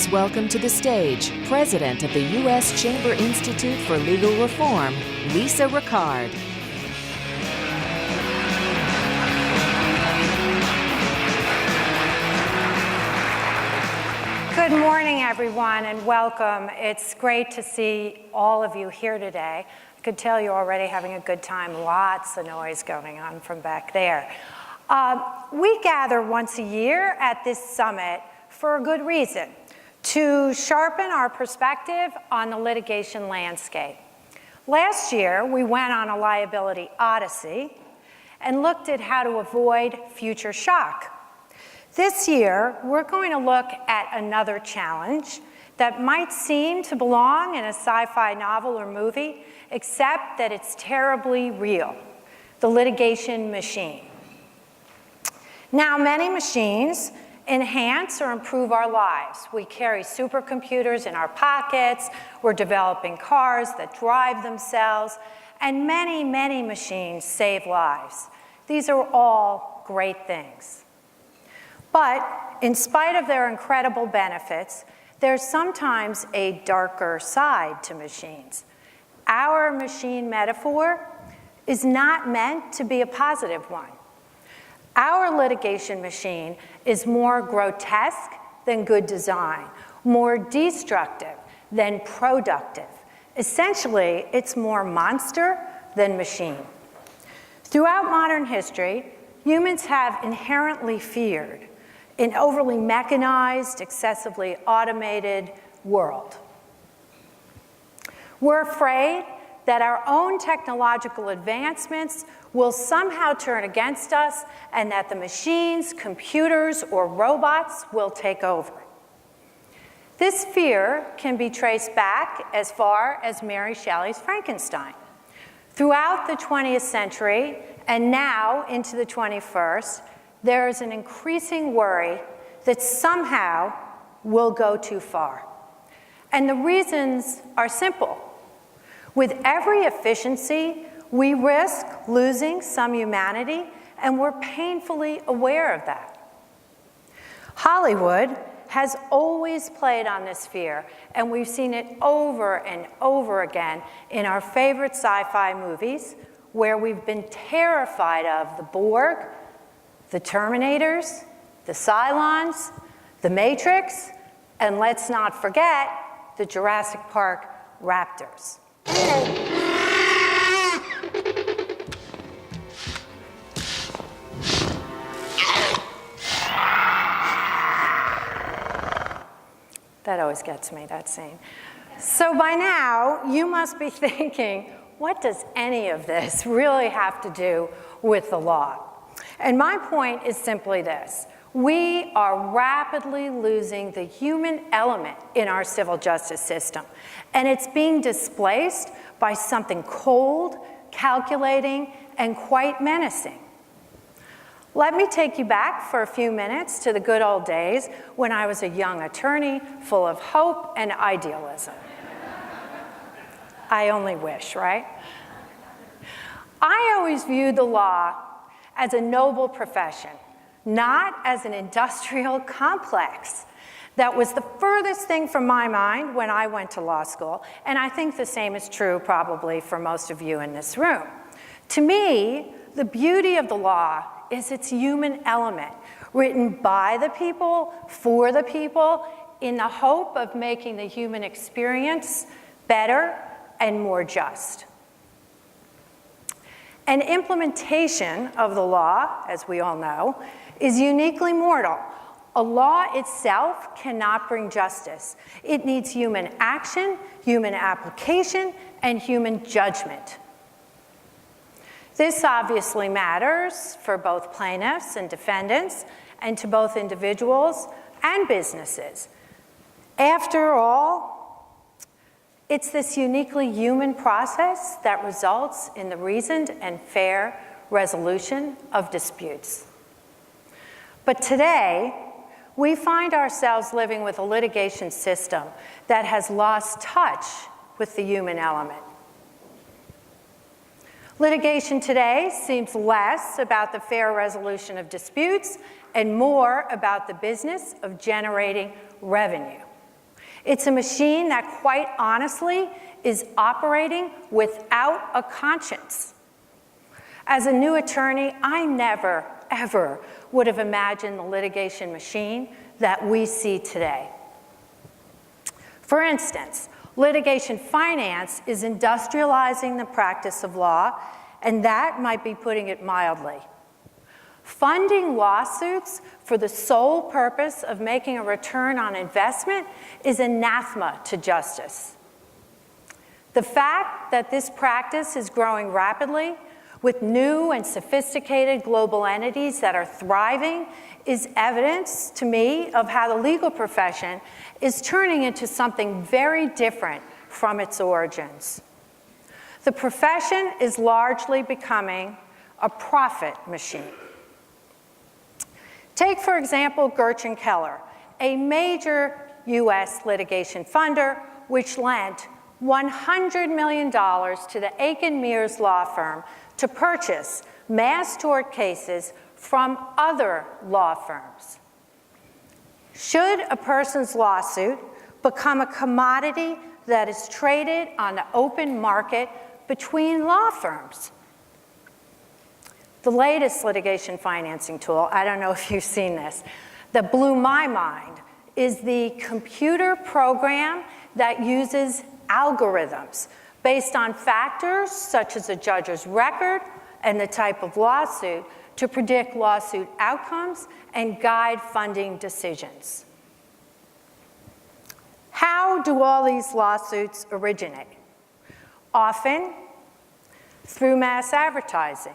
Please welcome to the stage President of the U.S. Chamber Institute for Legal Reform, Lisa Rickard. Good morning, everyone, and welcome. It's great to see all of you here today. I could tell you're already having a good time. Lots of noise going on from back there. We gather once a year at this summit for a good reason, to sharpen our perspective on the litigation landscape. Last year, we went on a liability odyssey and looked at how to avoid future shock. This year, we're going to look at another challenge that might seem to belong in a sci-fi novel or movie, except that it's terribly real: the litigation machine. Now, many machines enhance or improve our lives. We carry supercomputers in our pockets, we're developing cars that drive themselves, and many, many machines save lives. These are all great things. But in spite of their incredible benefits, there's sometimes a darker side to machines. Our machine metaphor is not meant to be a positive one. Our litigation machine is more grotesque than good design, more destructive than productive. Essentially, it's more monster than machine. Throughout modern history, humans have inherently feared an overly mechanized, excessively automated world. We're afraid that our own technological advancements will somehow turn against us and that the machines, computers, or robots will take over. This fear can be traced back as far as Mary Shelley's Frankenstein. Throughout the 20th century and now into the 21st, there is an increasing worry that somehow we'll go too far. And the reasons are simple. With every efficiency, we risk losing some humanity, and we're painfully aware of that. Hollywood has always played on this fear, and we've seen it over and over again in our favorite sci-fi movies, where we've been terrified of the Borg, the Terminators, the Cylons, the Matrix, and let's not forget the Jurassic Park raptors. That always gets me, that scene. So by now, you must be thinking, what does any of this really have to do with the law? And my point is simply this: we are rapidly losing the human element in our civil justice system, and it's being displaced by something cold, calculating, and quite menacing. Let me take you back for a few minutes to the good old days when I was a young attorney full of hope and idealism. I only wish, right? I always viewed the law as a noble profession, not as an industrial complex. That was the furthest thing from my mind when I went to law school, and I think the same is true probably for most of you in this room. To me, the beauty of the law is its human element, written by the people, for the people, in the hope of making the human experience better and more just. And implementation of the law, as we all know, is uniquely mortal. A law itself cannot bring justice. It needs human action, human application, and human judgment. This obviously matters for both plaintiffs and defendants, and to both individuals and businesses. After all, it's this uniquely human process that results in the reasoned and fair resolution of disputes. But today, we find ourselves living with a litigation system that has lost touch with the human element. Litigation today seems less about the fair resolution of disputes and more about the business of generating revenue. It's a machine that, quite honestly, is operating without a conscience. As a new attorney, I never, ever would have imagined the litigation machine that we see today. For instance, litigation finance is industrializing the practice of law, and that might be putting it mildly. Funding lawsuits for the sole purpose of making a return on investment is anathema to justice. The fact that this practice is growing rapidly with new and sophisticated global entities that are thriving is evidence to me of how the legal profession is turning into something very different from its origins. The profession is largely becoming a profit machine. Take, for example, Gerchen Keller, a major US litigation funder which lent $100 million to the Aiken Mears law firm to purchase mass tort cases from other law firms. Should a person's lawsuit become a commodity that is traded on the open market between law firms? The latest litigation financing tool, I don't know if you've seen this, that blew my mind is the computer program that uses algorithms based on factors such as a judge's record and the type of lawsuit to predict lawsuit outcomes and guide funding decisions. How do all these lawsuits originate? Often through mass advertising,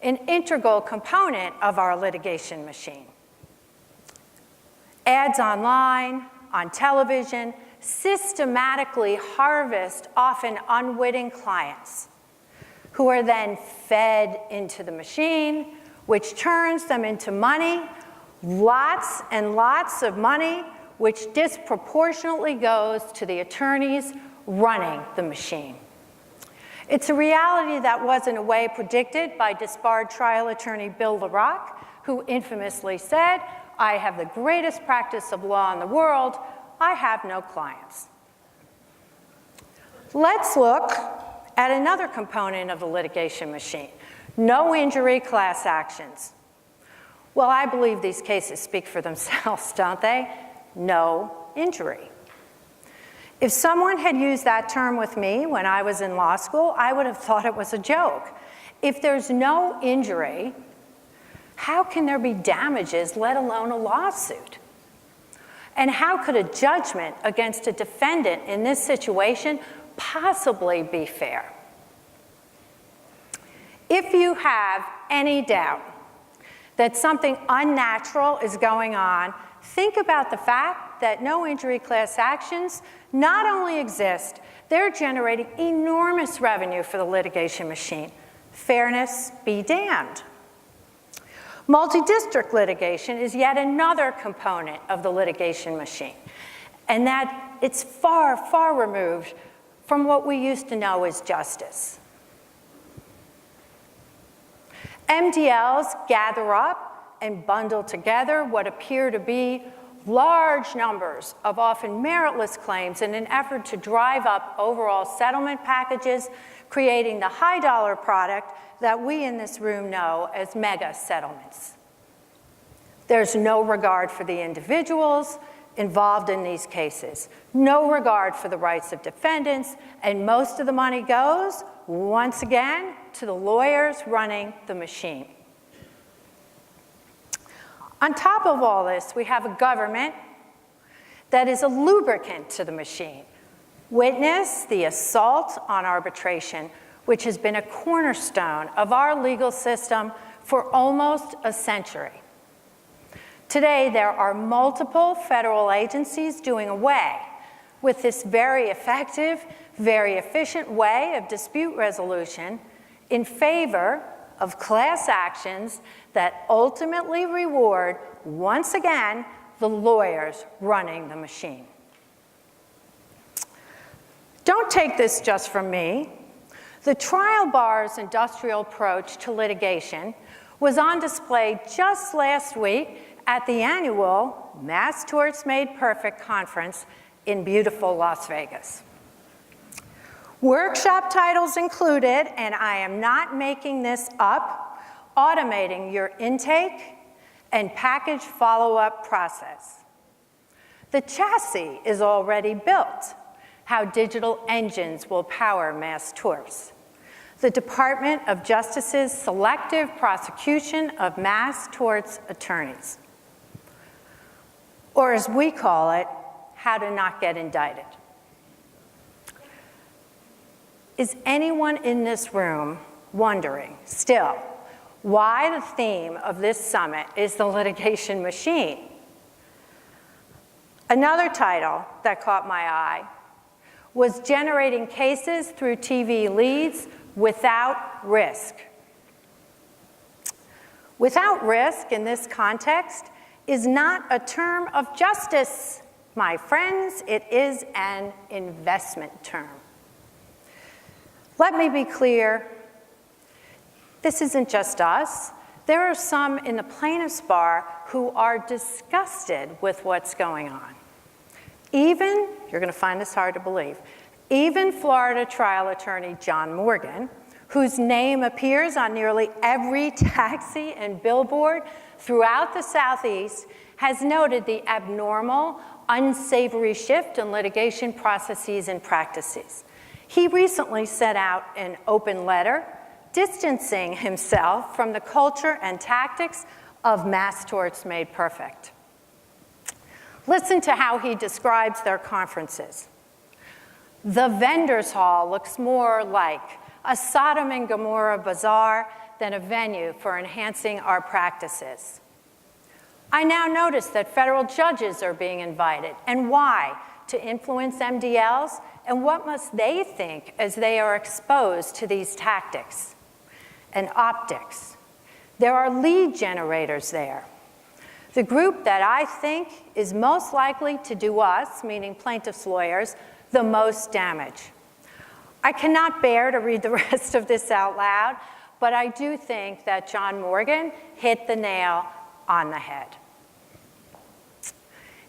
an integral component of our litigation machine. Ads online, on television, systematically harvest often unwitting clients who are then fed into the machine, which turns them into money, lots and lots of money, which disproportionately goes to the attorneys running the machine. It's a reality that was in a way predicted by disbarred trial attorney Bill LaRock, who infamously said, "I have the greatest practice of law in the world, I have no clients." Let's look at another component of the litigation machine, no injury class actions. Well, I believe these cases speak for themselves, don't they? No injury. If someone had used that term with me when I was in law school, I would have thought it was a joke. If there's no injury, how can there be damages, let alone a lawsuit? And how could a judgment against a defendant in this situation possibly be fair? If you have any doubt that something unnatural is going on, think about the fact that no injury class actions not only exist, they're generating enormous revenue for the litigation machine. Fairness be damned. Multi-district litigation is yet another component of the litigation machine, and that it's far, far removed from what we used to know as justice. MDLs gather up and bundle together what appear to be large numbers of often meritless claims in an effort to drive up overall settlement packages, creating the high-dollar product that we in this room know as mega settlements. There's no regard for the individuals involved in these cases, no regard for the rights of defendants, and most of the money goes, once again, to the lawyers running the machine. On top of all this, we have a government that is a lubricant to the machine. Witness the assault on arbitration, which has been a cornerstone of our legal system for almost a century. Today, there are multiple federal agencies doing away with this very effective, very efficient way of dispute resolution in favor of class actions that ultimately reward, once again, the lawyers running the machine. Don't take this just from me. The trial bar's industrial approach to litigation was on display just last week at the annual Mass Torts Made Perfect conference in beautiful Las Vegas. Workshop titles included, and I am not making this up, automating your intake and package follow-up process. The chassis is already built, how digital engines will power mass torts. The Department of Justice's selective prosecution of mass torts attorneys. Or as we call it, how to not get indicted. Is anyone in this room wondering still why the theme of this summit is the litigation machine? Another title that caught my eye was generating cases through TV leads without risk. Without risk in this context is not a term of justice, my friends. It is an investment term. Let me be clear, this isn't just us. There are some in the plaintiff's bar who are disgusted with what's going on. Even, you're going to find this hard to believe, even Florida trial attorney John Morgan, whose name appears on nearly every taxi and billboard throughout the Southeast, has noted the abnormal, unsavory shift in litigation processes and practices. He recently sent out an open letter distancing himself from the culture and tactics of mass torts made perfect. Listen to how he describes their conferences. The vendors' hall looks more like a Sodom and Gomorrah bazaar than a venue for enhancing our practices. I now notice that federal judges are being invited. And why? To influence MDLs? And what must they think as they are exposed to these tactics and optics? There are lead generators there. The group that I think is most likely to do us, meaning plaintiffs' lawyers, the most damage. I cannot bear to read the rest of this out loud, but I do think that John Morgan hit the nail on the head.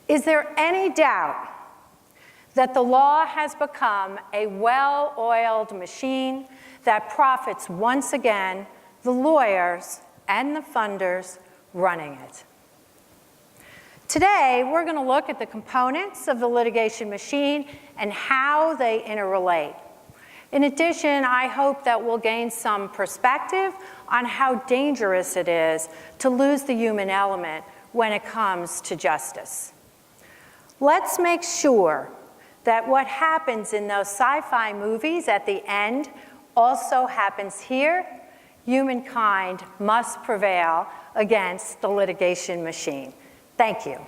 Is there any doubt that the law has become a well-oiled machine that profits once again the lawyers and the funders running it? Today, we're going to look at the components of the litigation machine and how they interrelate. In addition, I hope that we'll gain some perspective on how dangerous it is to lose the human element when it comes to justice. Let's make sure that what happens in those sci-fi movies at the end also happens here. Humankind must prevail against the litigation machine. Thank you.